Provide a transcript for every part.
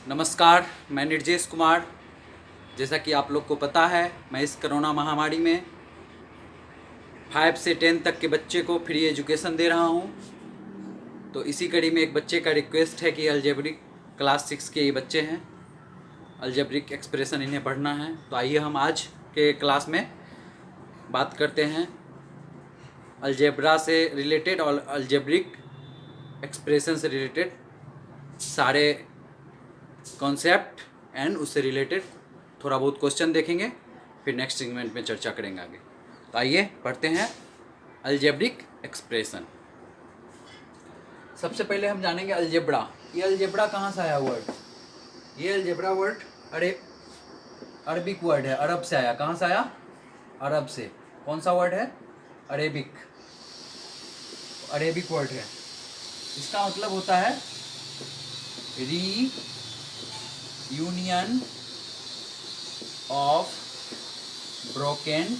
नमस्कार, मैं निर्जेश कुमार। जैसा कि आप लोग को पता है, मैं इस कोरोना महामारी में 5 से 10 तक के बच्चे को फ्री एजुकेशन दे रहा हूं। तो इसी कड़ी में एक बच्चे का रिक्वेस्ट है कि अलजेब्रिक क्लास 6 के ये बच्चे हैं, अलजेब्रिक एक्सप्रेशन इन्हें पढ़ना है। तो आइए हम आज के क्लास में बात करते हैं अलजेब्रा से रिलेटेड और अलजेब्रिक एक्सप्रेशन से रिलेटेड सारे कॉन्सेप्ट एंड उससे रिलेटेड थोड़ा बहुत क्वेश्चन देखेंगे, फिर नेक्स्ट सेगमेंट में चर्चा करेंगे आगे। तो आइए पढ़ते हैं अलजेब्रिक एक्सप्रेशन। सबसे पहले हम जानेंगे अलजेब्रा। ये अलजेब्रा कहाँ से आया वर्ड? ये अलजेब्रा वर्ड अरबिक वर्ड है, अरब से आया। कहाँ से आया? अरब से। कौन सा वर्ड है? अरेबिक वर्ड है। इसका मतलब होता है यूनियन ऑफ ब्रोकन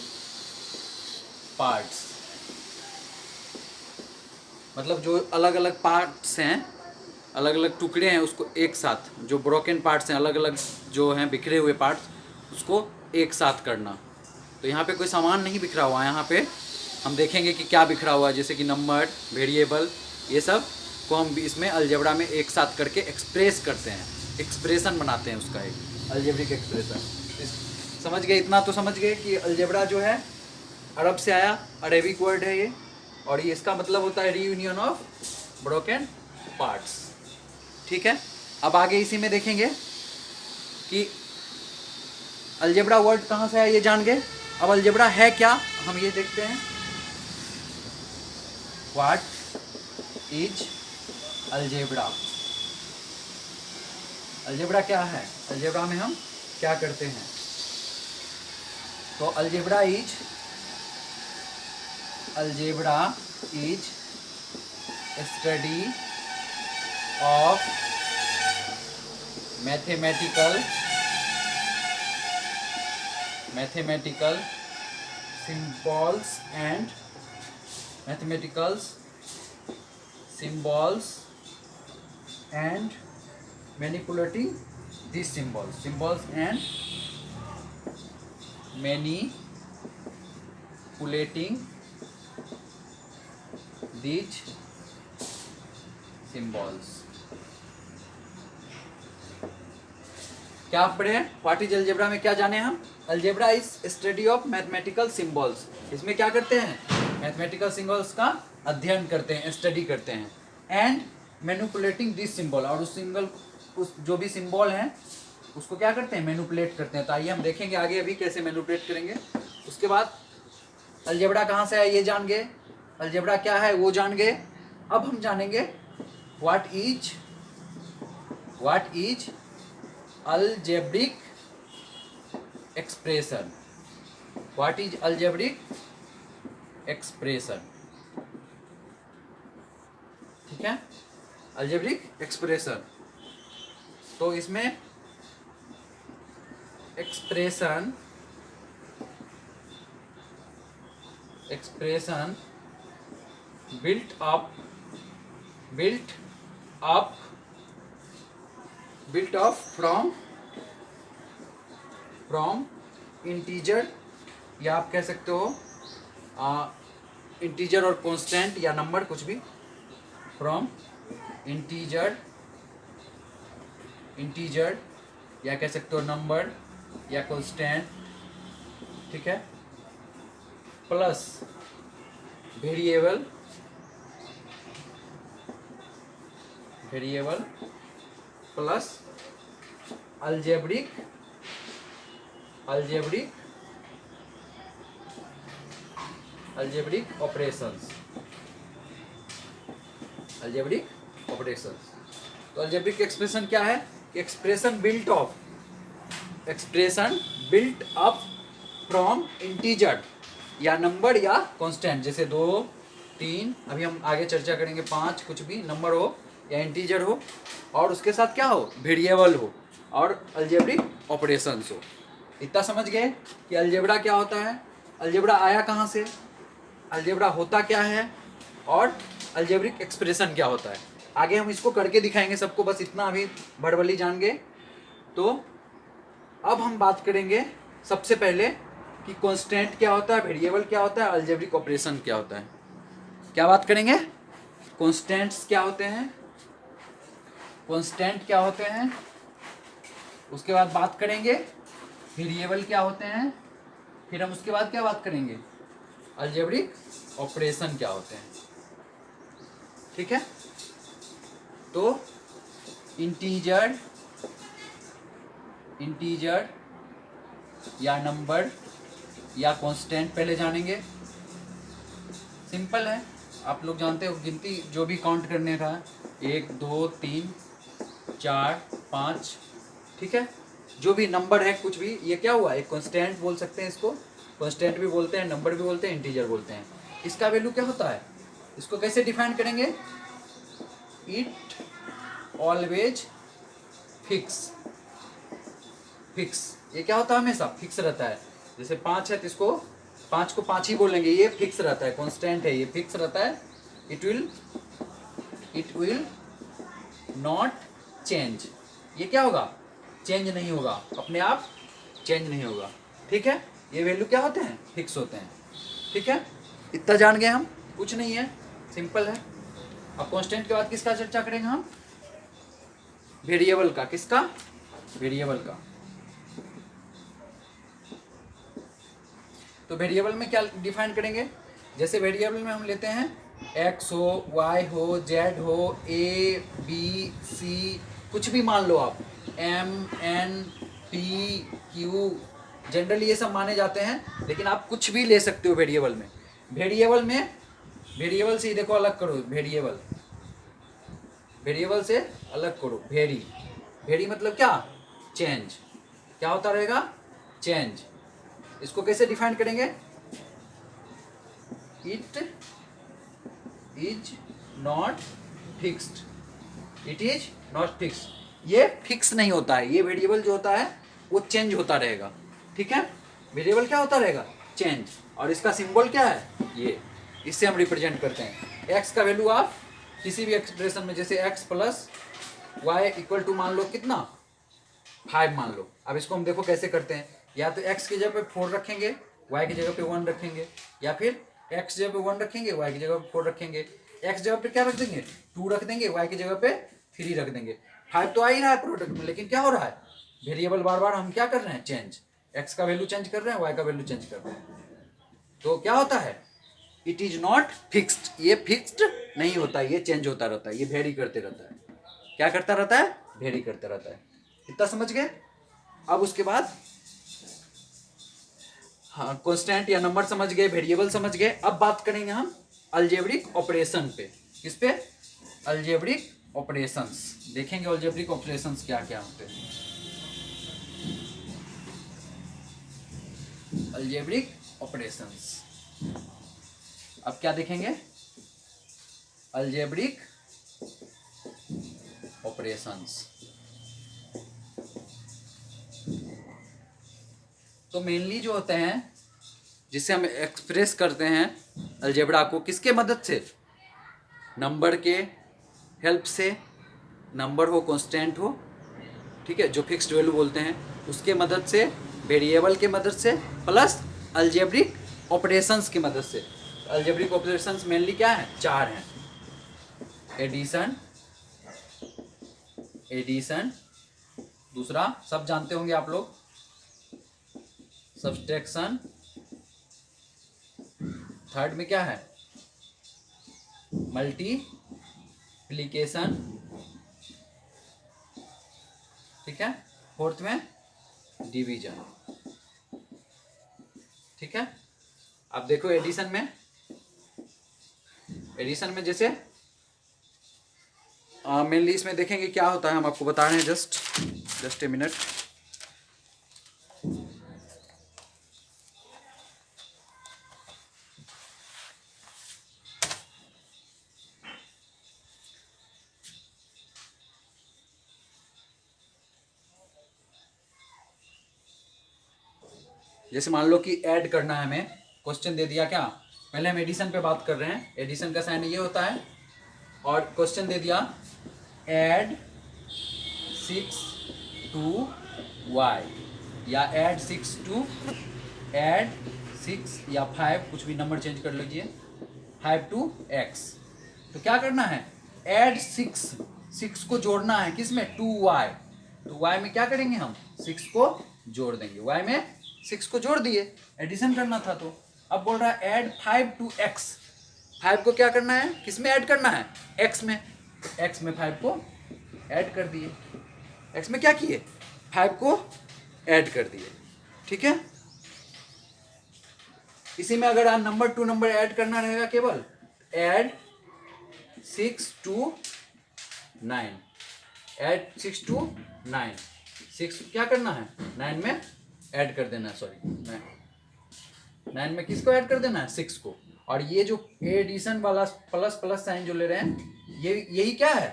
पार्ट्स। मतलब जो अलग अलग पार्ट्स हैं, अलग अलग टुकड़े हैं, उसको एक साथ, जो ब्रोकन पार्ट्स हैं, अलग अलग जो हैं बिखरे हुए पार्ट्स, उसको एक साथ करना। तो यहाँ पे कोई सामान नहीं बिखरा हुआ है। यहाँ पे हम देखेंगे कि क्या बिखरा हुआ है, जैसे कि नंबर, वेरिएबल, ये सब को हम इसमें अलजेब्रा में एक साथ करके एक्सप्रेस करते हैं, एक्सप्रेशन बनाते हैं उसका, एक अलजेब्रिक एक्सप्रेशन। समझ गए? इतना तो समझ गए कि अलजेब्रा जो है अरब से आया, अरेबिक वर्ड है ये, और ये इसका मतलब होता है रीयूनियन ऑफ ब्रोकन पार्ट्स। ठीक है, अब आगे इसी में देखेंगे कि अलजेब्रा वर्ड कहाँ से आया, ये जान गए। अब अलजेब्रा है क्या, हम ये देखते हैं। What is algebra? अलजेब्रा क्या है? अलजेब्रा में हम क्या करते हैं? तो algebra is study of mathematical symbols and manipulating these symbols and manipulating these symbols। क्या पढ़े? व्हाट इज अलजेब्रा में क्या जाने हम? Algebra is study of mathematical symbols. इसमें क्या करते हैं? मैथमेटिकल सिंबल्स का अध्ययन करते हैं, स्टडी करते हैं। एंड मैनिपुलेटिंग दिस सिंबल, और उस जो भी सिंबल हैं उसको क्या करते हैं? मैनिपुलेट करते हैं। तो आइए हम देखेंगे आगे अभी कैसे मैनिपुलेट करेंगे। उसके बाद अलजेब्रा कहाँ से है ये जान गए, अलजेब्रा क्या है वो जान गए। अब हम जानेंगे what is algebraic expression. What is algebraic expression? ठीक है, अलजेब्रिक एक्सप्रेशन। तो इसमें expression built up from integer, या आप कह सकते हो इंटीजर और कांस्टेंट या नंबर, कुछ भी। फ्रॉम इंटीजर या कह सकते हो नंबर या कांस्टेंट, ठीक है, plus variable plus algebraic operations. तो अलजेब्रिक एक्सप्रेशन क्या है? Expression built up from integer या नंबर या कांस्टेंट, जैसे 2, 3, अभी हम आगे चर्चा करेंगे, 5, कुछ भी नंबर हो या इंटीजर हो, और उसके साथ क्या हो? वेरिएबल हो, और अलजेब्रिक ऑपरेशंस हो। इतना समझ गए कि अलजेब्रा क्या होता है, अलजेब्रा आया कहाँ से, अलजेब्रा होता क्या है, और अलजेब्रिक एक्सप्रेशन क्या होता है। आगे हम इसको करके दिखाएंगे सबको, बस इतना अभी भड़बली जान गए तो अब हम बात करेंगे सबसे पहले कि कांस्टेंट क्या होता है, वेरिएबल क्या होता है, अलजेब्रिक ऑपरेशन क्या होता है। क्या बात करेंगे? कांस्टेंट्स क्या होते हैं, कांस्टेंट क्या होते हैं, उसके बाद बात करेंगे वेरिएबल क्या होते हैं, फिर हम उसके बाद क्या बात करेंगे, अलजेब्रिक ऑपरेशन क्या होते हैं। ठीक है, तो इंटीजर या नंबर या कांस्टेंट पहले जानेंगे। सिंपल है, आप लोग जानते हो गिनती जो भी काउंट करने का, 1 2 3 4 5, ठीक है, जो भी नंबर है कुछ भी, ये क्या हुआ, एक कांस्टेंट बोल सकते हैं इसको, कांस्टेंट भी बोलते हैं, नंबर भी बोलते हैं, इंटीजर बोलते हैं। इसका वैल्यू क्या होता है, इसको कैसे डिफाइन करेंगे, इट ऑलवेज फिक्स। ये क्या होता है, हमेशा फिक्स रहता है। जैसे 5 है तो इसको 5 को 5 ही बोलेंगे, ये फिक्स रहता है, कांस्टेंट है, ये फिक्स रहता है। इट विल नॉट चेंज, ये क्या होगा, चेंज नहीं होगा, अपने आप चेंज नहीं होगा। ठीक है, ये वैल्यू क्या होते हैं, फिक्स होते हैं। ठीक है, इतना जान गए हम, कुछ नहीं है, सिंपल है। अब कांस्टेंट के बाद किसका चर्चा करेंगे हम, वेरिएबल का। किसका, वेरिएबल का। तो वेरिएबल में क्या डिफाइन करेंगे, जैसे वेरिएबल में हम लेते हैं x हो, y हो, z हो, a b c, कुछ भी मान लो आप, m n p q, generally ये सब माने जाते हैं, लेकिन आप कुछ भी ले सकते हो वेरिएबल में। वेरिएबल से ही देखो अलग करो, वेरिएबल से अलग करो, वेरी मतलब क्या, चेंज, क्या होता रहेगा, चेंज। इसको कैसे डिफाइन करेंगे, it is not fixed, it is not fixed, ये फिक्स नहीं होता है, ये वेरिएबल जो होता है वो चेंज होता रहेगा। ठीक है, वेरिएबल क्या होता रहेगा, चेंज। और इसका सिंबल क्या है, ये, इससे हम रिप्रेजेंट करते हैं। एक्स का वैल्यू आप किसी भी एक्सप्रेशन में, जैसे x plus y equal to मान लो कितना, 5 मान लो। अब इसको हम देखो कैसे करते हैं, या तो x की जगह पे 4 रखेंगे, y की जगह पे 1 रखेंगे, या फिर x जगह पे 1 रखेंगे, y की जगह पे 4 रखेंगे। x जगह पे क्या रख देंगे, 2 रख देंगे, y की जगह पे 3 रख देंगे। 5 तो आ ही रहा है प्रोडक्ट में, लेकिन क्या हो रहा है, वेरिएबल बार बार हम क्या कर रहे हैं, चेंज। x का वैल्यू चेंज कर रहे हैं, y का वैल्यू चेंज कर रहे हैं, तो क्या होता है, इट इज नॉट फिक्स्ड, ये फिक्स्ड नहीं होता, ये चेंज होता रहता है, ये वेरी करते रहता है। क्या करता रहता है, वेरी करता रहता है। इतना समझ गए। अब उसके बाद हाँ, कांस्टेंट या नंबर समझ गए, वेरिएबल समझ गए। अब बात करेंगे हम अलजेब्रिक ऑपरेशन पे। किस पे, अलजेब्रिक ऑपरेशंस। देखेंगे अलजेब्रिक ऑपरेशंस क्या क्या होते हैं। अलजेब्रिक ऑपरेशंस, अब क्या देखेंगे, अलजेब्रिक ऑपरेशंस। तो मेनली जो होते हैं, जिससे हम एक्सप्रेस करते हैं अलजेब्रा को, किसके मदद से, नंबर के हेल्प से, नंबर हो, कांस्टेंट हो, ठीक है, जो फिक्स्ड वैल्यू बोलते हैं, उसके मदद से, वेरिएबल के मदद से, प्लस अलजेब्रिक ऑपरेशंस की मदद से। अलजेब्रिक ऑपरेशंस मेनली क्या है, 4 हैं, एडिशन, दूसरा सब जानते होंगे आप लोग, सब्सट्रैक्शन, थर्ड में क्या है, मल्टीप्लिकेशन, ठीक है, फोर्थ में डिवीजन। ठीक है, अब देखो एडिशन में जैसे मेनली इसमें देखेंगे क्या होता है, हम आपको बता रहे हैं, जस्ट ए मिनट। जैसे मान लो कि ऐड करना है, हमें क्वेश्चन दे दिया, क्या पहले हम एडिशन पे बात कर रहे हैं, एडिशन का साइन ये होता है, और क्वेश्चन दे दिया ऐड 6 to वाई, या ऐड 6 टू, ऐड 6 या 5, कुछ भी नंबर चेंज कर लीजिए, 5 टू x। तो क्या करना है, ऐड 6 को जोड़ना है किसमें, टू y। तो y में क्या करेंगे हम, 6 को जोड़ देंगे, y में 6 को जोड़ दिए, एडिशन करना था। तो अब बोल रहा है ऐड 5 टू x, 5 को क्या करना है, किस में ऐड करना है, x में। x में 5 को ऐड कर दिए, x में क्या किए, 5 को ऐड कर दिए, ठीक है। इसी में अगर नंबर टू नंबर ऐड करना रहेगा केवल, ऐड 6 टू 9, ऐड 6 टू 9, 6 क्या करना है, 9 में ऐड कर देना है, सॉरी 9 में किसको ऐड कर देना है, 6 को। और ये जो एडिशन वाला प्लस प्लस साइन जो ले रहे हैं, ये यही क्या है,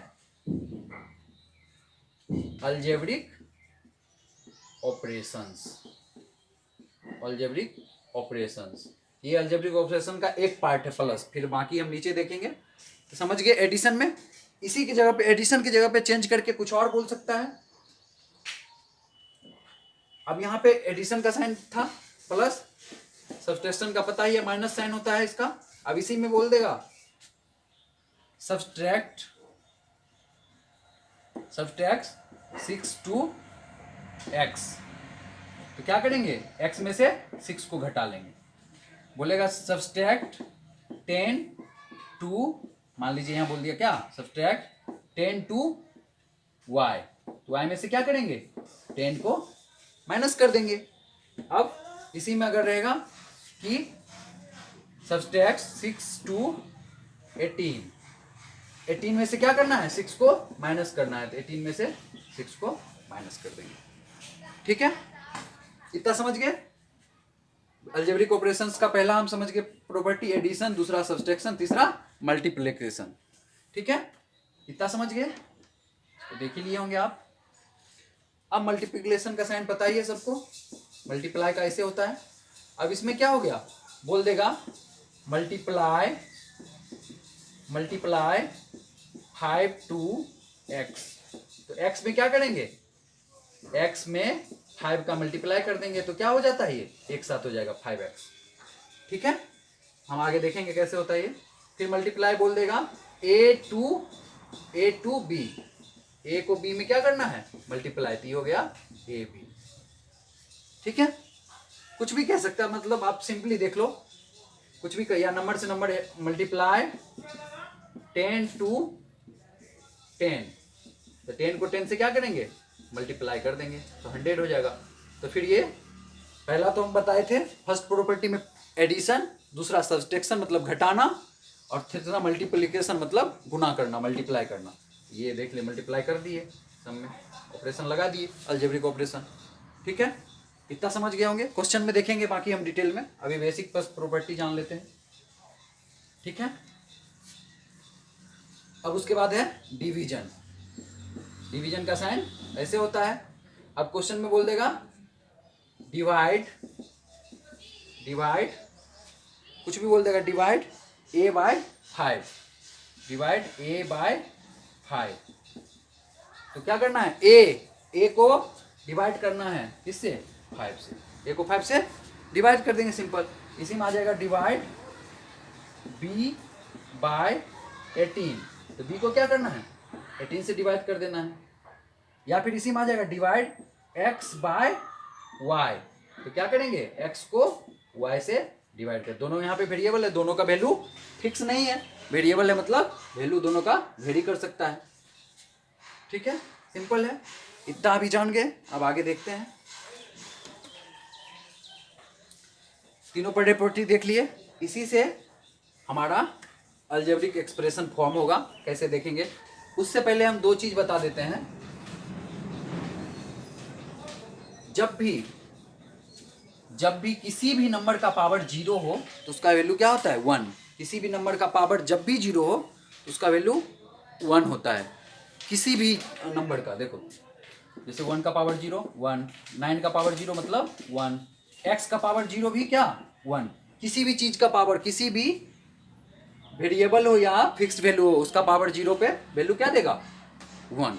अलजेब्रिक ऑपरेशंस, अलजेब्रिक ऑपरेशंस। ये अलजेब्रिक ऑपरेशन का एक पार्ट है प्लस, फिर बाकी हम नीचे देखेंगे। तो समझ गए, एडिशन में इसी की जगह पे, एडिशन की जगह पे चेंज करके कुछ और बोल सकता है। अब यहाँ पे एडिशन का साइन था प्लस, सब्सट्रैक्शन का पता ही है माइनस साइन होता है इसका। अब इसी में बोल देगा सब्सट्रैक्ट 6 टू x। तो क्या करेंगे, x में से 6 को घटा लेंगे, बोलेगा सब्सट्रैक्ट 10 टू, मान लीजिए यहां बोल दिया क्या, सब्सट्रैक्ट 10 टू y। तो y में से क्या करेंगे, 10 को माइनस कर देंगे। अब इसी में अगर रहेगा कि सब्सट्रैक्ट 6 टू 18, 18 में से क्या करना है, 6 को माइनस करना है, तो 18 में से 6 को माइनस कर देंगे, ठीक है। इतना समझ गए, अलजेब्रिक ऑपरेशंस का पहला हम समझ गए प्रॉपर्टी एडिशन, दूसरा सब्सट्रैक्शन, तीसरा मल्टीप्लिकेशन, ठीक है। इतना समझ गए, तो देख ही लिए होंगे आप। अब मल्टीप्लिकेशन का साइन पता ही है सबको, मल्टीप्लाई का ऐसे होता है। अब इसमें क्या हो गया, बोल देगा मल्टीप्लाई 5 टू x। तो x में क्या करेंगे, x में 5 का मल्टीप्लाई कर देंगे, तो क्या हो जाता है, ये एक साथ हो जाएगा 5x, ठीक है। हम आगे देखेंगे कैसे होता है ये। फिर मल्टीप्लाई बोल देगा a टू b, a को b में क्या करना है, मल्टीप्लाई, तो हो गया a b, ठीक है। कुछ भी कह सकता है, मतलब आप सिंपली देख लो, कुछ भी या नंबर से नंबर मल्टीप्लाई 10 टू 10, तो 10 को 10 से क्या करेंगे, मल्टीप्लाई कर देंगे, तो 100 हो जाएगा। तो फिर ये पहला तो हम बताए थे फर्स्ट प्रॉपर्टी में एडिशन, दूसरा सब्सट्रैक्शन मतलब घटाना, और तीसरा मल्टीप्लिकेशन मतलब गुना करना, मल्टीप्लाई करना। ये देख ले, मल्टीप्लाई कर दिए, सब में ऑपरेशन लगा दिए, अलजेब्रिक ऑपरेशन, ठीक है। इतना समझ गए होंगे, क्वेश्चन में देखेंगे बाकी हम डिटेल में, अभी बेसिक फर्स्ट प्रॉपर्टी जान लेते हैं, ठीक है। अब उसके बाद है डिवीजन, डिवीजन का साइन ऐसे होता है। अब क्वेश्चन में बोल देगा डिवाइड कुछ भी बोल देगा, divide a by 5, divide a by 5। तो क्या करना है, a को डिवाइड करना है किससे, 5 से, a को 5 से डिवाइड कर देंगे, सिंपल। इसी में आ जाएगा डिवाइड b बाय 18, तो b को क्या करना है, 18 से डिवाइड कर देना है। या फिर इसी में आ जाएगा डिवाइड x बाय y, तो क्या करेंगे, x को y से डिवाइड कर, दोनों यहाँ पे वेरिएबल है, दोनों का वैल्यू फिक्स नहीं है, वेरिएबल है मतलब वैल्यू दोनों का वेरी कर सकता है, ठीक है, सिंपल है। इतना अभी जान गए, अब आगे देखते हैं। तीनों प्रॉपर्टी देख लिए, इसी से हमारा अलजेब्रिक एक्सप्रेशन फॉर्म होगा, कैसे देखेंगे। उससे पहले हम दो चीज बता देते हैं। जब भी किसी भी नंबर का पावर 0 हो तो उसका वैल्यू क्या होता है, 1। किसी भी नंबर का पावर जब भी 0 हो तो उसका वैल्यू 1 होता है, किसी भी नंबर का। देखो जैसे 1 का पावर 0 1, 9 का पावर 0 मतलब 1, x का पावर 0 भी क्या 1। किसी भी चीज का पावर, किसी भी वेरिएबल हो या फिक्स्ड वैल्यू हो, उसका पावर 0 पे वैल्यू क्या देगा, 1,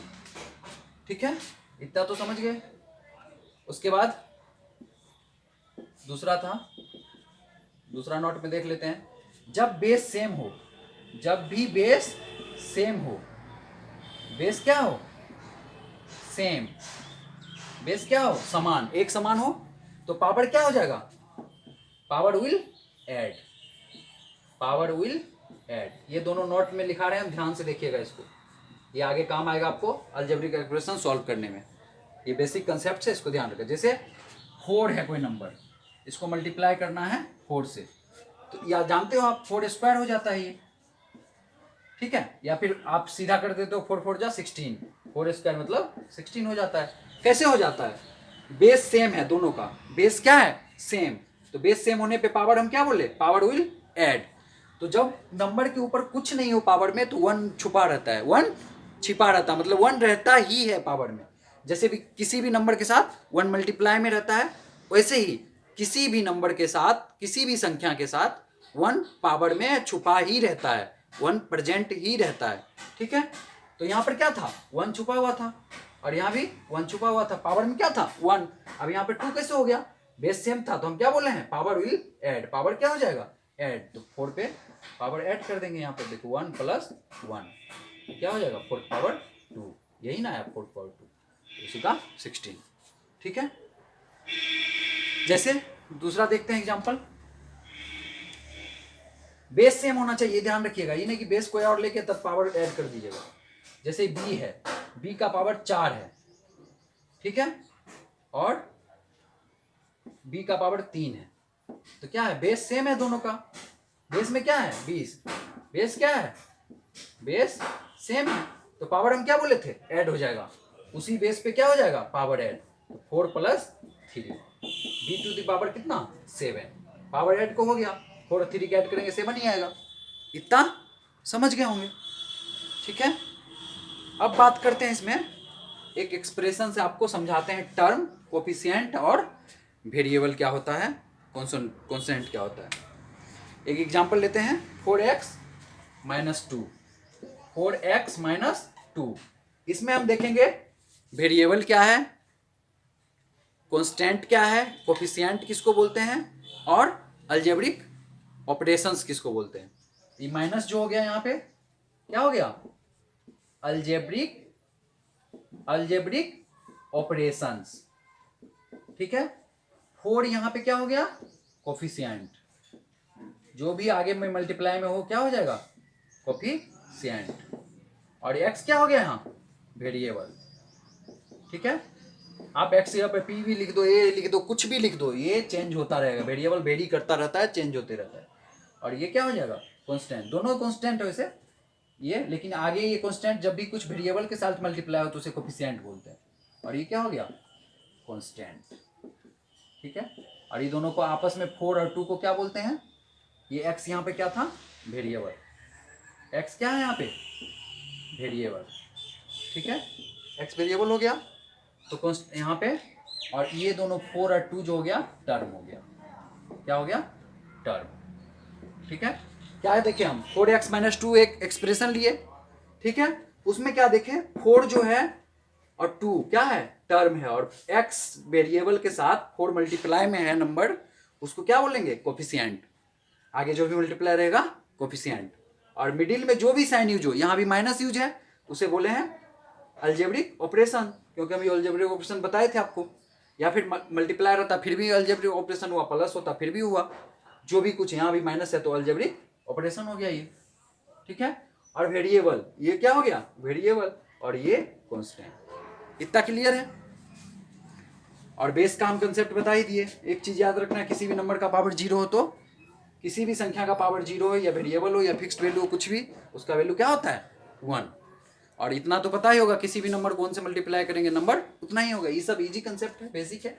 ठीक है। इतना तो समझ गए। उसके बाद दूसरा था, दूसरा नोट में देख लेते हैं, जब बेस सेम हो, जब भी बेस सेम हो, बेस क्या हो, सेम, बेस क्या हो, समान, एक समान हो, तो पावर क्या हो जाएगा, power will add, power will add. ये दोनों नोट में लिखा रहे हैं, ध्यान से देखिएगा इसको, ये आगे काम आएगा आपको अलजेब्रिक एक्सप्रेशन सॉल्व करने में। ये बेसिक कंसेप्ट है, इसको ध्यान रखें। जैसे 4 है कोई नंबर, इसको मल्टीप्लाई करना है 4 से, तो या जानते हो आप 4 स्क्वायर हो जाता है ये, ठीक है, या फिर आप सीधा कर देते हो 4 4 जा 16, 4 स्क्वायर मतलब 16 हो जाता है। कैसे हो जाता है, बेस सेम है दोनों का, बेस क्या है, सेम, तो बेस सेम होने पे पावर हम क्या बोले, पावर विल ऐड। तो जब नंबर के ऊपर कुछ नहीं हो पावर में, तो 1 छुपा रहता है, 1 छिपा रहता है, मतलब 1 रहता ही है पावर में। जैसे भी किसी भी नंबर के साथ 1 मल्टीप्लाई में रहता है, वैसे ही किसी भी नंबर के साथ, किसी भी संख्या के साथ 1 पावर में छुपा ही रहता है, 1 प्रेजेंट ही रहता है, ठीक है। तो यहाँ पर क्या था, 1 छुपा हुआ था, और यहाँ भी 1 छुपा हुआ था, पावर में क्या था, 1। अब यहाँ पे 2 कैसे हो गया, बेस सेम था, तो हम क्या बोले हैं, पावर विल ऐड, पावर क्या हो जाएगा, ऐड, तो 4 पे पावर ऐड कर देंगे। यहाँ पर देखो 1 + 1 क्या हो जाएगा, 4 पावर 2, यही ना है 4 पावर 2, इसी का 16, ठीक है। जैसे दूसरा देखते हैं एग्जांपल, बेस सेम होना चाहिए, ध्यान रखिएगा, ये नहीं कि बेस कोई और लेके तब पावर ऐड कर दीजिएगा। जैसे b है, b का पावर 4 है, ठीक है, और b का पावर 3 है, तो क्या है, बेस सेम है दोनों का, बेस में क्या है 20, बेस क्या है, बेस सेम है, तो पावर हम क्या बोले थे, ऐड हो जाएगा, उसी बेस पे क्या हो जाएगा, पावर ऐड, तो 4 + 3, b⁴ कितना 7, पावर ऐड को हो गया, 4 और 3 के ऐड करेंगे 7 ही आएगा। इतना समझ गए होंगे, ठीक है। अब बात करते हैं इसमें एक एक्सप्रेशन से आपको समझाते हैं टर्म, कोफिशिएंट और वेरिएबल क्या होता है, कॉन्स्टेंट क्या होता है। एक एग्जांपल लेते हैं, 4x - 2, 4x - 2, इसमें हम देखेंगे वेरिएबल क्या है, कांस्टेंट क्या है, कोफिशिएंट किसको बोलते हैं, और अलजेब्रिक ऑपरेशंस किसको बोलते हैं। ये माइनस जो हो गया यहाँ पे क्या हो गया, अलजेब्रिक ऑपरेशंस, ठीक है। 4 यहाँ पे क्या हो गया, कोफिशिएंट, जो भी आगे में मल्टीप्लाई में हो क्या हो जाएगा, कोफिशिएंट, और x क्या हो गया यहाँ, वेरिएबल, ठीक है। आप x यहाँ पे p भी लिख दो, a लिख दो, कुछ भी लिख दो, ये चेंज होता रहेगा, वेरिएबल वेरी करता रहता है, चेंज होते रहता है, और ये क्या हो जाएगा, कांस्टेंट, दोनों कांस्टेंट है वैसे ये, लेकिन आगे ये कांस्टेंट जब भी कुछ वेरिएबल के साथ मल्टीप्लाई हो तो उसे कोफिशिएंट बोलते हैं, और ये क्या हो गया, कांस्टेंट, ठीक है। और ये दोनों को आपस में 4 और 2 को क्या बोलते हैं, ये x यहाँ पे क्या था, वेरिएबल, x क्या है यहाँ पे, वेरिएबल, ठीक है, x वेरिएबल हो गया, तो यहाँ पे, और ये दोनों 4 और 2 जो हो गया, टर्म हो गया, क्या हो गया, टर्म, ठीक है। क्या है देखें हम, 4x - 2 एक एक्सप्रेशन लिए, ठीक है, उसमें क्या देखें, 4 जो है और 2 क्या है, टर्म है, और x वेरिएबल के साथ 4 मल्टीप्लाई में है नंबर, उसको क्या बोलेंगे, कोफिशिएंट, आगे जो भी मल्टीप्लाई रहेगा कोफिशिएंट, और मिडिल में जो भी साइन यूज हो, यहाँ भी माइनस यूज है, उसे बोले हैं अलजेब्रिक ऑपरेशन, क्योंकि हम ये अलजेब्रिक ऑपरेशन बताए थे आपको, या फिर मल्टीप्लाई रहता फिर भी अलजेब्रिक ऑपरेशन हुआ, प्लस होता फिर भी हुआ, जो भी कुछ यहाँ भी माइनस है तो अलजेब्रिक ऑपरेशन हो गया ये, ठीक है। और वेरिएबल, ये क्या हो गया, वेरिएबल, और ये कांस्टेंट, इतना क्लियर है। और बेस का हम कंसेप्ट बता ही दिए। एक चीज याद रखना, किसी भी नंबर का पावर 0 हो तो, किसी भी संख्या का पावर 0 हो, या वेरिएबल हो या फिक्स्ड वैल्यू हो, कुछ भी, उसका वैल्यू क्या होता है, 1। और इतना तो पता ही होगा, किसी भी नंबर को 1 से मल्टीप्लाई करेंगे नंबर उतना ही होगा। ये सब इजी कंसेप्ट है, बेसिक है,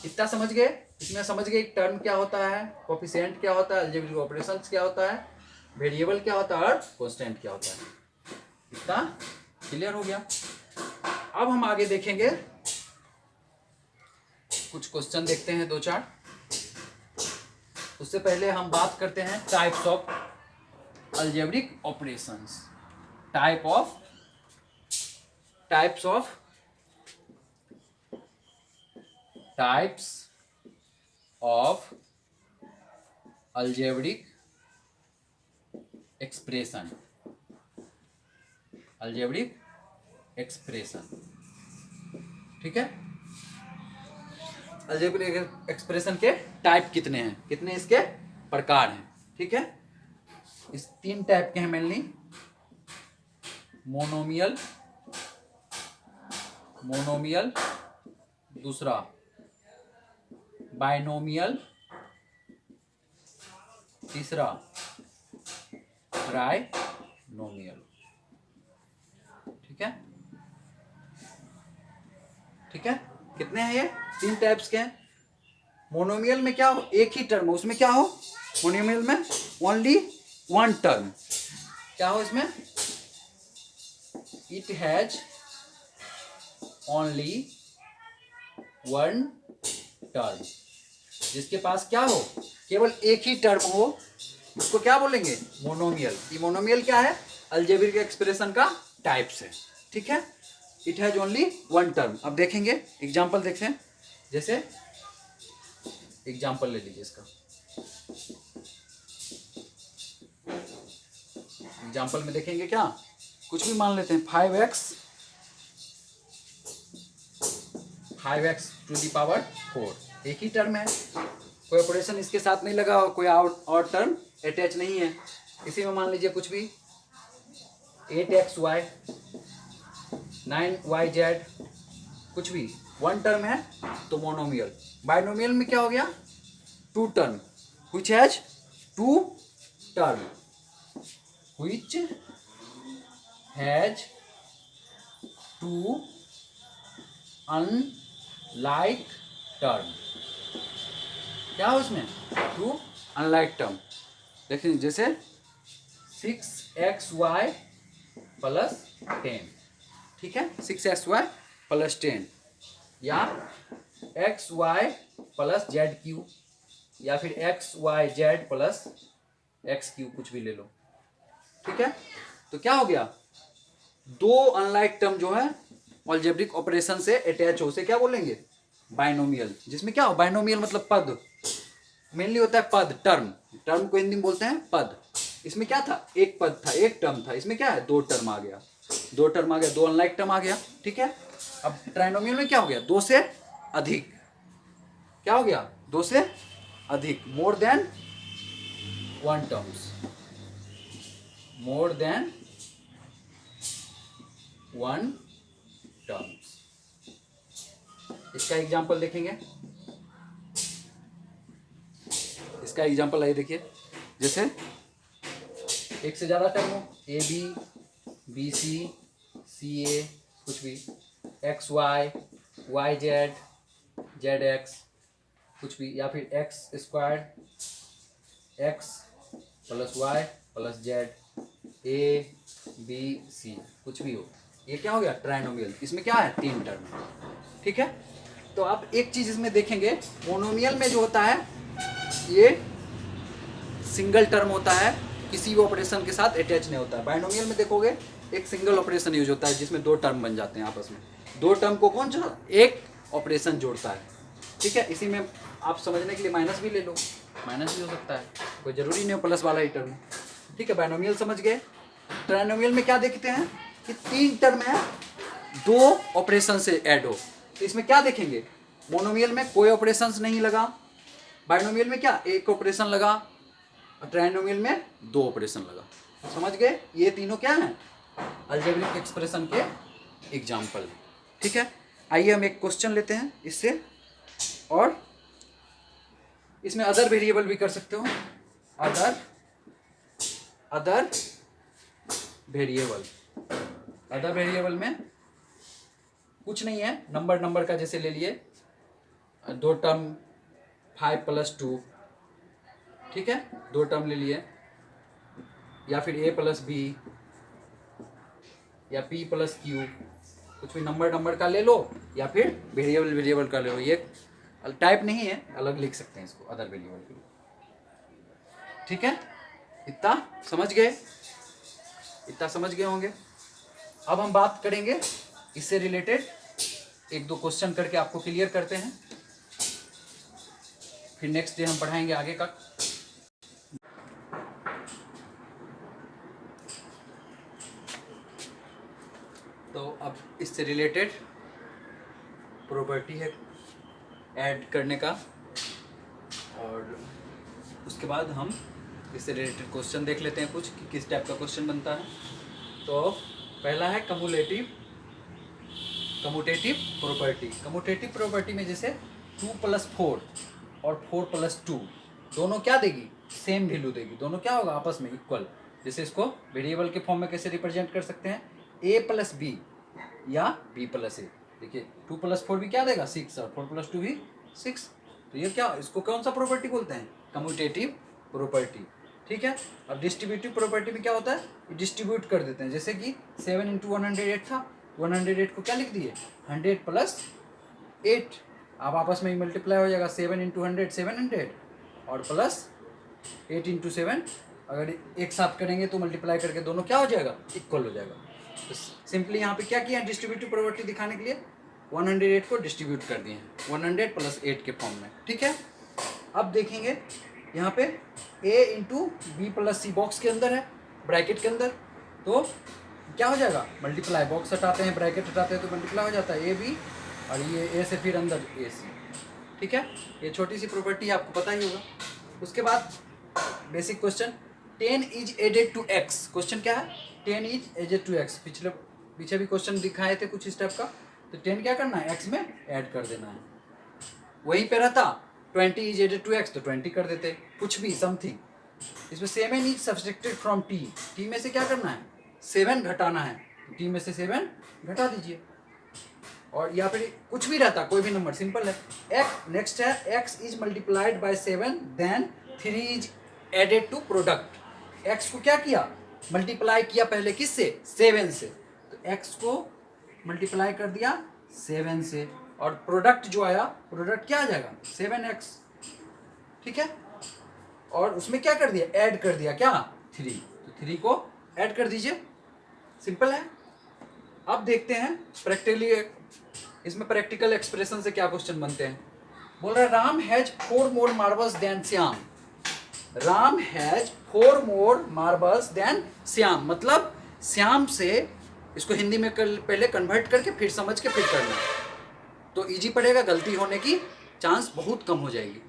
इतना समझ गए। इसमें समझ गए टर्म क्या होता है, कोफिशिएंट क्या होता है, अलजेब्रिक ऑपरेशंस क्या होता है, वेरिएबल क्या होता है, और कांस्टेंट क्या होता है, इतना क्लियर हो गया। अब हम आगे देखेंगे, कुछ क्वेश्चन देखते हैं 2-4। उससे पहले हम बात करते हैं types of algebraic operations, types of types of algebraic expression, algebraic expression, ठीक है। अलजेब्रिक एक्सप्रेशन के टाइप कितने हैं, कितने इसके प्रकार हैं, ठीक है। इस 3 टाइप के हैं मेनली, मोनोमियल, मोनोमियल, दूसरा बाइनोमियल, तीसरा ट्राइनोमियल, ठीक है, ठीक है। कितने हैं ये? 3 टाइप्स के हैं। मोनोमियल में क्या हो, एक ही टर्म हो, उसमें क्या हो, मोनोमियल में ओनली 1 टर्म, क्या हो इसमें, इट हैज ओनली 1 टर्म, जिसके पास क्या हो, केवल एक ही टर्म हो, उसको क्या बोलेंगे, मोनोमियल। ये मोनोमियल क्या है, अलजेब्रिक एक्सप्रेशन का टाइप्स है, ठीक है। It has only 1 term. अब देखेंगे एग्जांपल, देखते हैं, जैसे एग्जांपल ले लीजिए इसका, एग्जांपल में देखेंगे क्या, कुछ भी मान लेते हैं, 5x टू दी पावर 4, एक ही टर्म है, कोई ऑपरेशन इसके साथ नहीं लगा, कोई और टर्म अटैच नहीं है। इसी में मान लीजिए कुछ भी 8xy 9yz, कुछ भी 1 टर्म है तो मोनोमियल। बाइनोमियल में क्या हो गया, 2 term, which has 2 term, which has 2 unlike term, क्या हो इसमें, 2 अनलाइक टर्म। देखिए जैसे 6xy प्लस 10, ठीक है, 6xy प्लस 10, या xy प्लस zq, या फिर xyz प्लस xq, कुछ भी ले लो, ठीक है। तो क्या हो गया, 2 अनलाइक टर्म जो है अलजेब्रिक ऑपरेशन से अटैच हो, उसे क्या बोलेंगे, बाइनोमियल। जिसमें क्या हो, बाइनोमियल मतलब पद, मेनली होता है पद, टर्म, टर्म को हिंदी में बोलते हैं पद। इसमें क्या था, एक पद था, एक टर्म था, इसमें क्या है, 2 टर्म आ गया, 2 टर्म आ गया, 2 अनलाइक टर्म आ गया, ठीक है। अब ट्राइनोमियल में क्या हो गया, 2 से अधिक, क्या हो गया, 2 से अधिक, more than 1 terms, more than 1 terms. इसका एग्जांपल देखेंगे, इसका एग्जांपल आइए देखिए, जैसे एक से ज्यादा टर्म हो, A B, B C, C a, कुछ भी, x y, y z, z x, कुछ भी, या फिर x square, x plus y plus z, a b c, कुछ भी हो, ये क्या हो गया, ट्राइनोमियल। इसमें क्या है, 3 टर्म, ठीक है। तो आप एक चीज इसमें देखेंगे, मोनोमियल में जो होता है ये सिंगल टर्म होता है, किसी भी ऑपरेशन के साथ अटैच नहीं होता है। बाइनोमियल में देखोगे एक सिंगल ऑपरेशन यूज होता है, जिसमें 2 टर्म बन जाते हैं आपस में, 2 टर्म को कौन सा, एक ऑपरेशन जोड़ता है, ठीक है। इसी में आप समझने के लिए माइनस भी ले लो, माइनस भी हो सकता है, कोई जरूरी नहीं हो प्लस वाला ही टर्म, ठीक है। बाइनोमियल समझ गए। ट्राइनोमियल में क्या देखते हैं कि 3 टर्म है, 2 ऑपरेशन से ऐड हो, तो इसमें क्या देखेंगे, मोनोमियल में कोई ऑपरेशन नहीं लगा, बाइनोमियल में क्या, एक ऑपरेशन लगा, और ट्राइनोमियल में 2 ऑपरेशन लगा। समझ गए, ये तीनों क्या हैं, अलजेब्रिक एक्सप्रेशन के एग्जाम्पल, ठीक है। आइए हम एक क्वेश्चन लेते हैं इससे, और इसमें अदर वेरिएबल भी कर सकते हो, अदर वेरिएबल, अदर वेरिएबल में कुछ नहीं है, नंबर का जैसे ले लिए, 2 टर्म 5 + 2, ठीक है, 2 टर्म ले लिए, या फिर a + b, या p + q, कुछ भी नंबर का ले लो, या फिर वेरिएबल का ले लो। ये टाइप नहीं है, अलग लिख सकते हैं इसको, अदर वेरिएबल के लिए, ठीक है। इतना समझ गए होंगे। अब हम बात करेंगे इससे रिलेटेड 1-2 क्वेश्चन करके आपको क्लियर करते हैं, फिर नेक्स्ट डे हम पढ़ाएंगे आगे का। तो अब इससे रिलेटेड प्रॉपर्टी है ऐड करने का, और उसके बाद हम इससे रिलेटेड क्वेश्चन देख लेते हैं कुछ कि किस टाइप का क्वेश्चन बनता है। तो पहला है कम्युटेटिव प्रॉपर्टी। कम्युटेटिव प्रॉपर्टी में जैसे 2 + 4 और 4 + 2 दोनों क्या देगी, सेम वैल्यू देगी, दोनों क्या होगा आपस में इक्वल। जैसे इसको वेरिएबल के फॉर्म में कैसे रिप्रेजेंट कर सकते हैं, a + b या b + a। देखिए 2 + 4 भी क्या देगा 6 और 4 + 2 भी 6। तो ये क्या, इसको कौन सा प्रॉपर्टी बोलते हैं, कम्युटेटिव प्रॉपर्टी। ठीक है। अब डिस्ट्रीब्यूटिव प्रॉपर्टी में क्या होता है, डिस्ट्रीब्यूट कर देते हैं। जैसे कि 7 × 108 था, 108 को क्या लिख दिए 100 + 8। अब आपस में ही मल्टीप्लाई हो जाएगा, 7 × 100 700 और प्लस 8 × 7। अगर एक साथ करेंगे तो मल्टीप्लाई करके दोनों क्या हो जाएगा, इक्वल हो जाएगा। तो सिंपली यहाँ पे क्या किया है, डिस्ट्रीब्यूटिव प्रॉपर्टी दिखाने के लिए 108 को डिस्ट्रीब्यूट कर दिए हैं 100 + 8 के फॉर्म में। ठीक है। अब देखेंगे यहाँ पे a × b + c बॉक्स के अंदर है, ब्रैकेट के अंदर, तो क्या हो जाएगा मल्टीप्लाई। बॉक्स हटाते हैं, ब्रैकेट हटाते हैं तो मल्टीप्लाई हो जाता है a b, और ये a से फिर अंदर a c। ठीक है। ये छोटी सी प्रॉपर्टी आपको पता ही होगा। उसके बाद basic question, 10 is added to x। Question क्या है, 10 is added to x। पीछे भी क्वेश्चन दिखाए थे कुछ इस टाइप का। तो 10 क्या करना है, x में ऐड कर देना है। वहीं पे रहता 20 is added to x तो 20 कर देते, कुछ भी समथिंग। इसमें 7 is subtracted from t, t में से क्या करना है 7 घटाना है, t में से 7 घटा दीजिए। और यहाँ पे कुछ भी रहता, कोई भी नंबर, सिंपल है। x नेक्स्ट है, x is multiplied by 7 then 3 is added to product। x को क्या किया, मल्टीप्लाई किया पहले किससे, 7 से, तो x को मल्टीप्लाई कर दिया 7 से, और प्रोडक्ट जो आया, प्रोडक्ट क्या आ जाएगा 7x। ठीक है। और उसमें क्या कर दिया, ऐड कर दिया क्या 3, तो 3 को ऐड कर दीजिए, सिंपल है। अब देखते हैं प्रैक्टिकली, इसमें प्रैक्टिकल एक्सप्रेशन से क्या क्वेश्चन बनते हैं। बोल रहा है Ram has 4 more marbles than Shyam. Ram has 4 more marbles than Shyam, मतलब श्याम से, इसको हिंदी में पहले कन्वर्ट करके फिर समझ के फिर करना, तो इजी पड़ेगा, गलती होने की चांस बहुत कम हो जाएगी।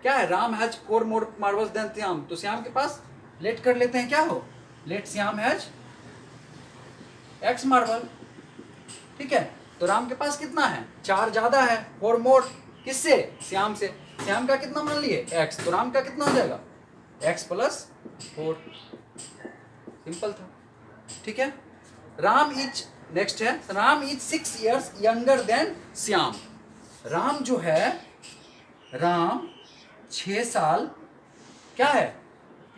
क्या है, Ram has 4 more marbles than Shyam, तो श्याम के पास लेट कर लेते हैं, क्या हो, let Shyam has x marble. ठीक है। तो राम के पास कितना है, 4 ज्यादा है, 4 more किससे, श्याम से। श्याम का कितना मान लिए x, तो राम का कितना हो जाएगा x + 4। सिंपल था। ठीक है। राम इज, नेक्स्ट है, Ram is 6 years younger than Shyam. Ram जो है, राम 6 साल क्या है,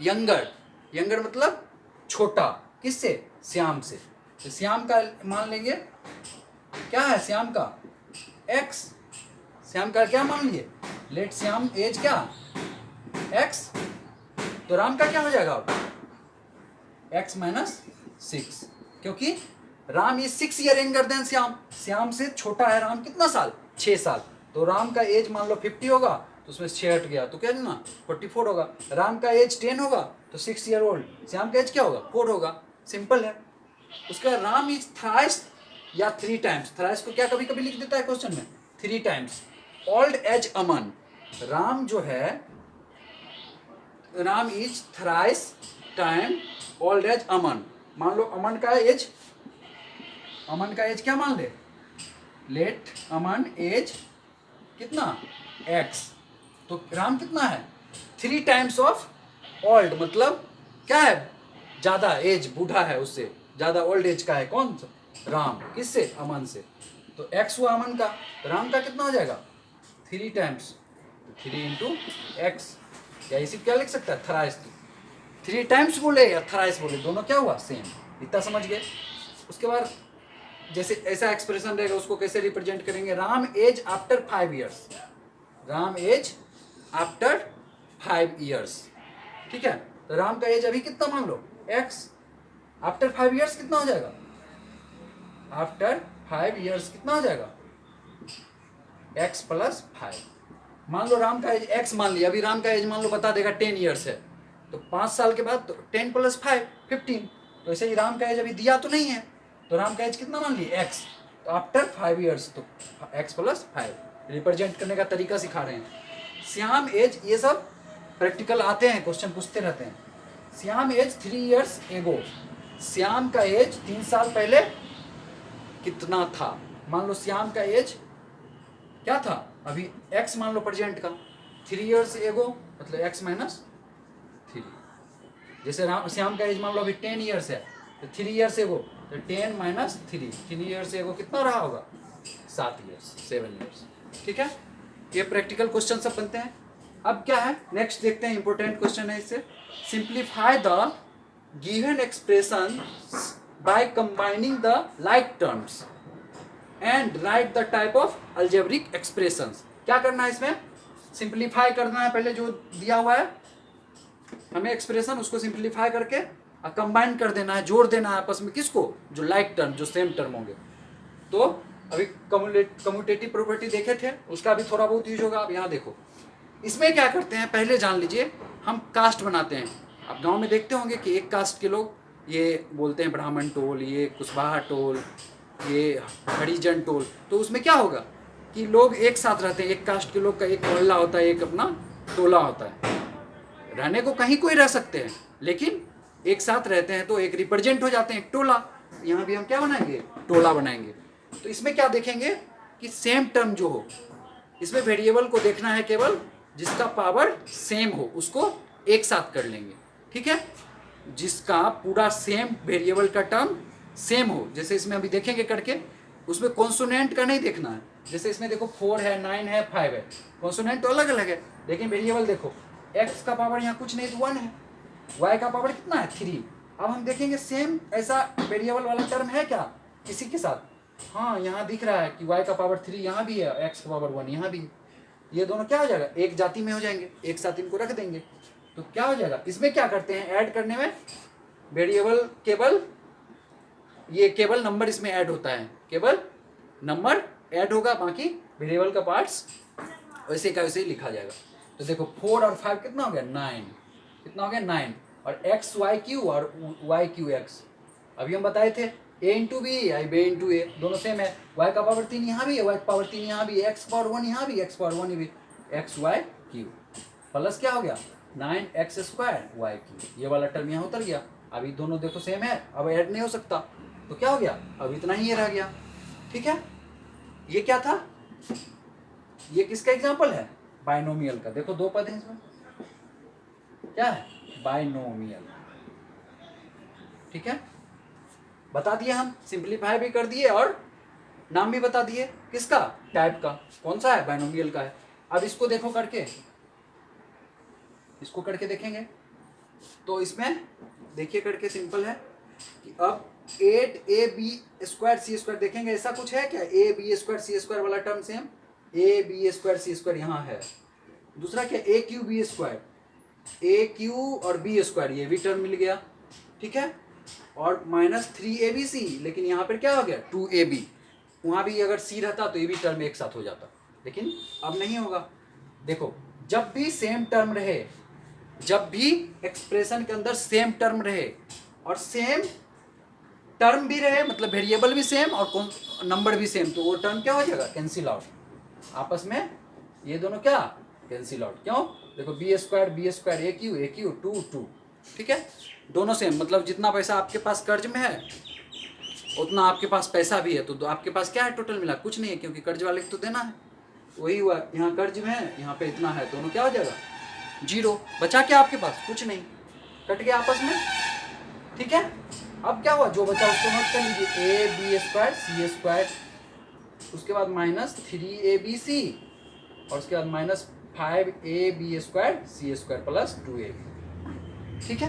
यंगर, यंगर मतलब छोटा, किससे, श्याम से। तो श्याम का मान लेंगे, क्या है श्याम का x, श्याम का क्या मान लिए, लेट श्याम एज क्या x, तो राम का क्या हो जाएगा x - 6, क्योंकि Ram is 6 year younger than Shyam, Shyam से छोटा है राम, कितना साल 6 साल। तो राम का एज मान लो 50 होगा, तो उसमें 6 हट गया तो क्या ना 44 होगा। राम का एज 10 होगा तो 6 year old, श्याम का एज क्या होगा 4 होगा, सिंपल है। उसका राम इज थ्राइस या 3 times, थ्राइस को क्या कभी कभी लिख देता है क्वेश्चन में 3 times old as Aman. Ram जो है, Ram is thrice time old as Aman. मान लो अमन का एज, अमन का एज क्या मान ले, लेट अमन एज कितना x, तो राम कितना है 3 times ऑफ ओल्ड, मतलब क्या है ज्यादा एज, बूढ़ा है, उससे ज्यादा ओल्ड एज का है कौन सा, राम, किससे, अमन से। तो x हुआ अमन का, राम का कितना हो जाएगा 3 times, तो 3 × x, या इसी क्या लिख सकता है थ्राइस। 3 times बोले या थ्राइस बोले, दोनों क्या हुआ सेम, इतना समझ गए। उसके बाद जैसे ऐसा एक्सप्रेशन रहेगा, उसको कैसे रिप्रेजेंट करेंगे, Ram age after 5 years, Ram age after 5 years। ठीक है। तो राम का एज अभी कितना मान लो x, आफ्टर 5 years कितना हो जाएगा, आफ्टर 5 years कितना हो जाएगा x + 5, मान लो राम का एज x मान लिया, अभी राम का एज मान लो बता देगा 10 ईयर्स है, तो 5 साल के बाद तो 10 + 5 15। तो ऐसे ही राम का एज अभी दिया तो नहीं है, तो राम का एज कितना मान लिए x, तो आफ्टर 5 ईयर्स तो x + 5 रिप्रेजेंट करने का तरीका सिखा रहे हैं। श्याम एज, ये सब प्रैक्टिकल आते हैं, क्वेश्चन पूछते रहते हैं। Shyam as 3 years ago, Shyam का एज 3 साल पहले कितना था। मान लो श्याम का एज क्या था, अभी x मान लो प्रेजेंट का, 3 ईयर्स एगो मतलब x - 3। जैसे श्याम का एज मान लो अभी 10 ईयर्स है, तो 3 ईयर्स एगो तो 10 - 3, 3 ईयर्स एगो कितना रहा होगा, 7 ईयर्स, 7 ईयर्स। ठीक है, ये प्रैक्टिकल क्वेश्चन सब बनते हैं। अब क्या है, नेक्स्ट देखते हैं, इंपॉर्टेंट क्वेश्चन है इससे। Simplify the given expression by combining the like terms and right the type of algebraic expressions. क्या करना है इसमें, सिंप्लीफाई करना है, पहले जो दिया हुआ है हमें एक्सप्रेशन, उसको सिंप्लीफाई करके कंबाइन कर देना है, जोड़ देना है आपस में, किसको, जो लाइक टर्म, जो सेम टर्म होंगे। तो अभी कम्यूटेटिव प्रॉपर्टी देखे थे, उसका भी थोड़ा बहुत यूज होगा। अब यहाँ देखो, इसमें क्या करते हैं पहले जान लीजिए, हम कास्ट बनाते हैं। आप गांव में देखते होंगे कि एक कास्ट के लोग ये बोलते हैं ब्राह्मण टोल, ये कुशवाहा टोल, ये हरिजन टोल। तो उसमें क्या होगा कि लोग एक साथ रहते हैं, एक कास्ट के लोग का एक मोहल्ला होता है, एक अपना टोला होता है। रहने को कहीं कोई रह सकते हैं, लेकिन एक साथ रहते हैं तो एक रिप्रेजेंट हो जाते हैं, एक टोला। यहाँ भी हम क्या बनाएंगे, टोला बनाएंगे। तो इसमें क्या देखेंगे कि सेम टर्म जो हो, इसमें वेरिएबल को देखना है केवल जिसका पावर सेम हो, उसको एक साथ कर लेंगे। ठीक है, जिसका पूरा सेम वेरिएबल का टर्म सेम हो। जैसे इसमें अभी देखेंगे करके, उसमें कॉन्सोनेंट का नहीं देखना है। जैसे इसमें देखो 4 है, 9 है, 5 है, कॉन्सोनेंट तो अलग अलग है, लेकिन वेरिएबल देखो, x का पावर यहाँ कुछ नहीं तो 1 है, y का पावर कितना है 3। अब हम देखेंगे सेम ऐसा वेरिएबल वाला टर्म है क्या किसी के साथ, हाँ यहाँ दिख रहा है कि y का पावर 3 यहाँ भी है, x का पावर 1 यहाँ भी है। ये दोनों क्या हो जाएगा, एक जाति में हो जाएंगे, एक साथ इनको रख देंगे। तो क्या हो जाएगा, इसमें क्या करते हैं, ऐड करने में वेरिएबल केवल, ये केवल नंबर इसमें ऐड होता है, केवल नंबर ऐड होगा, बाकी वेरिएबल का पार्ट्स वैसे का वैसे ही लिखा जाएगा। तो देखो 4 और 5 कितना हो गया, 9, कितना हो गया 9, और x y q और y q x अभी हम बताए थे, a इंटू बी आई बे इंटू ए, दोनों सेम है। y का पावर 3 यहाँ भी है, y का पावर 3 यहाँ भी है, x पावर 1 यहाँ भी, x पावर 1 भी, x y q प्लस क्या हो गया 9x² y q। ये वाला टर्म यहाँ उतर गया। अभी दोनों देखो सेम है, अब ऐड नहीं हो सकता, तो क्या हो गया, अब इतना ही ये रह गया। ठीक है, ये क्या था, ये किसका एग्जाम्पल है, बाइनोमियल का। देखो 2 पद हैं इसमें, क्या है, बाइनोमियल। ठीक है, बता दिए हम, सिंप्लीफाई भी कर दिए और नाम भी बता दिए, किसका, टाइप का, कौन सा है, बाइनोमियल का है। अब इसको देखो करके, इसको करके देखेंगे तो इसमें देखिए करके सिंपल है कि अब 8ab² c² देखेंगे, ऐसा कुछ है क्या, ab² c² वाला टर्म सेम, ab² c² यहाँ है। दूसरा क्या, aq/b², aq और b², ये भी टर्म मिल गया। ठीक है, और -3abc, लेकिन यहाँ पर क्या हो गया 2ab, वहाँ भी अगर c रहता तो ये भी टर्म एक साथ हो जाता, लेकिन अब नहीं होगा। देखो जब भी सेम टर्म रहे, जब भी एक्सप्रेशन के अंदर सेम टर्म रहे और सेम टर्म भी रहे, मतलब वेरिएबल भी सेम और नंबर भी सेम, तो वो टर्म क्या हो जाएगा, कैंसिल आउट, आपस में ये दोनों क्या कैंसिल आउट। क्यों, देखो b² aq 2 ठीक है, दोनों सेम, मतलब जितना पैसा आपके पास कर्ज में है उतना आपके पास पैसा भी है, तो आपके पास क्या है, टोटल मिला कुछ नहीं है, क्योंकि कर्ज वाले को तो देना है, वही हुआ। यहाँ कर्ज में है, यहाँ पे इतना है, दोनों क्या हो जाएगा 0, बचा क्या आपके पास, कुछ नहीं, कट गया आपस में। ठीक है, अब क्या हुआ, जो बचा उसको नोट कर लीजिए, ab² c², उसके बाद -3abc, और उसके बाद -5ab² c² प्लस 2ab। ठीक है,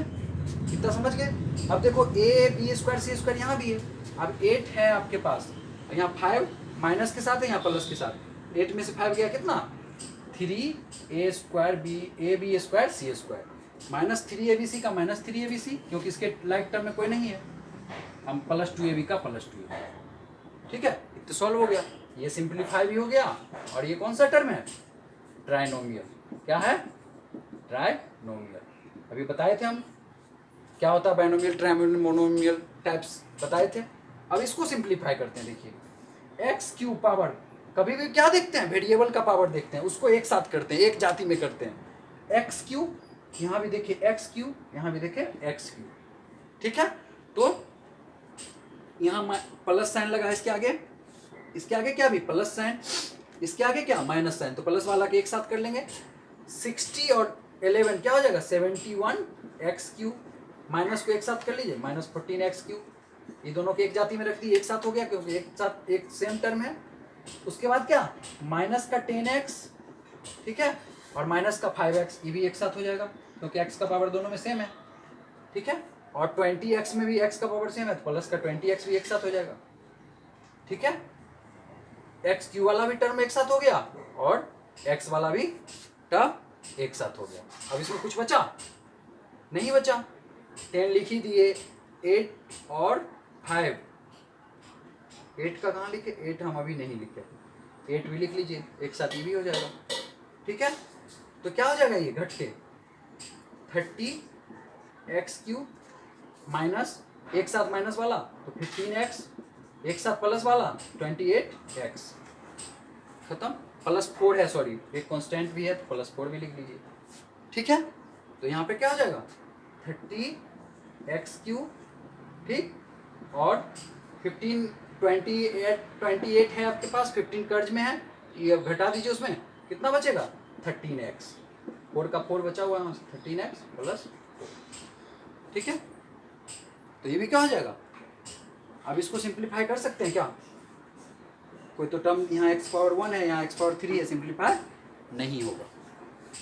इतना समझ गए। अब देखो ab² c² यहाँ भी है, अब 8 है आपके पास, यहाँ 5 माइनस के साथ है, यहाँ प्लस के साथ, 8 में से 5 गया कितना 3a² c² -3abc का -3abc, क्योंकि इसके लाइक टर्म में कोई नहीं है, हम +2ab का +2ab। ठीक है, इतना सॉल्व हो गया, ये सिंप्लीफाई भी हो गया, और ये कौन सा टर्म है, ट्राइनोमियल। क्या है? ट्राइनोमियल। अभी बताए थे हम क्या होता है बाइनोमियल, ट्राइनोमियल, मोनोमियल टाइप्स बताए थे। अब इसको सिंप्लीफाई करते हैं। देखिए एक्स क्यू पावर, कभी भी क्या देखते हैं? वेरिएबल का पावर देखते हैं, उसको एक साथ करते हैं, एक जाति में करते हैं। एक्स क्यू, यहाँ भी देखिए एक्स क्यू, यहाँ भी देखिए एक्स क्यू। ठीक है, तो यहाँ प्लस साइन लगा इसके आगे क्या भी प्लस साइन, इसके आगे क्या माइनस साइन, तो प्लस वाला के एक साथ कर लेंगे। 60 और 11 क्या हो जाएगा? 71 एक्स क्यू। माइनस को एक साथ कर लीजिए, -14 एक्स क्यू। ये दोनों को एक जाति में रख दी, एक साथ हो गया क्योंकि एक साथ एक सेम टर्म है। उसके बाद क्या? माइनस का 10x, ठीक है, और माइनस का 5x, ये भी एक साथ हो जाएगा क्योंकि x का पावर दोनों में सेम है। ठीक है, और 20x में भी x का पावर सेम है, तो प्लस का 20x भी एक साथ हो जाएगा। ठीक है, एक्स क्यू वाला भी टर्म एक साथ हो गया और x वाला भी टर्म एक साथ हो गया। अब इसमें कुछ बचा? नहीं बचा। 10 लिख ही दिए, 8 और 5। 8 का कहाँ लिखे? 8 हम अभी नहीं लिखे, 8 भी लिख लीजिए, एक साथ ये भी हो जाएगा। ठीक है, तो क्या हो जाएगा? ये घट के 30 एक्स क्यू माइनस, एक साथ माइनस वाला तो 15x, एक साथ प्लस वाला 28x। खत्म। +4 है, सॉरी एक कांस्टेंट भी है तो +4 भी लिख लीजिए। ठीक है, तो यहाँ पे क्या हो जाएगा? 30x क्यू, ठीक, और 28 है आपके पास, 15 कर्ज में है, ये अब घटा दीजिए, उसमें कितना बचेगा? 13x। 4 का 4 बचा हुआ है, 13x +4। ठीक है, तो ये भी क्या हो जाएगा? अब इसको सिंप्लीफाई कर सकते हैं क्या? कोई तो टर्म यहाँ x⁴ है, यहाँ x⁴ है, सिंप्लीफाई नहीं होगा।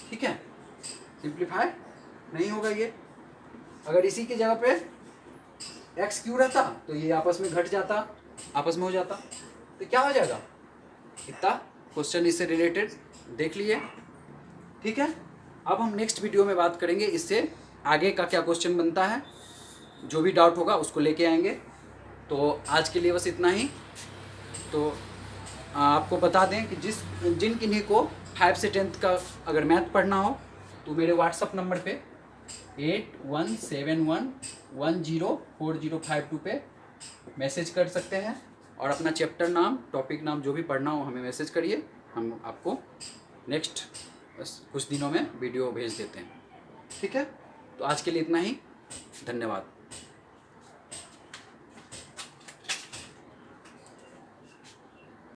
ठीक है, सिंप्लीफाई नहीं होगा ये। अगर इसी की जगह पे एक्स क्यू रहता तो ये आपस में घट जाता, आपस में हो जाता, तो क्या हो जाएगा? इतना क्वेश्चन इससे रिलेटेड देख लिए। ठीक है, अब हम नेक्स्ट वीडियो में बात करेंगे इससे आगे का क्या क्वेश्चन बनता है, जो भी डाउट होगा उसको लेके आएंगे। तो आज के लिए बस इतना ही। तो आपको बता दें कि जिन किन्हीं को 5 से 10th का अगर मैथ पढ़ना हो तो मेरे व्हाट्सअप नंबर पे 8171104052 पे मैसेज कर सकते हैं और अपना चैप्टर नाम, टॉपिक नाम, जो भी पढ़ना हो हमें मैसेज करिए, हम आपको नेक्स्ट कुछ दिनों में वीडियो भेज देते हैं। ठीक है, तो आज के लिए इतना ही। धन्यवाद।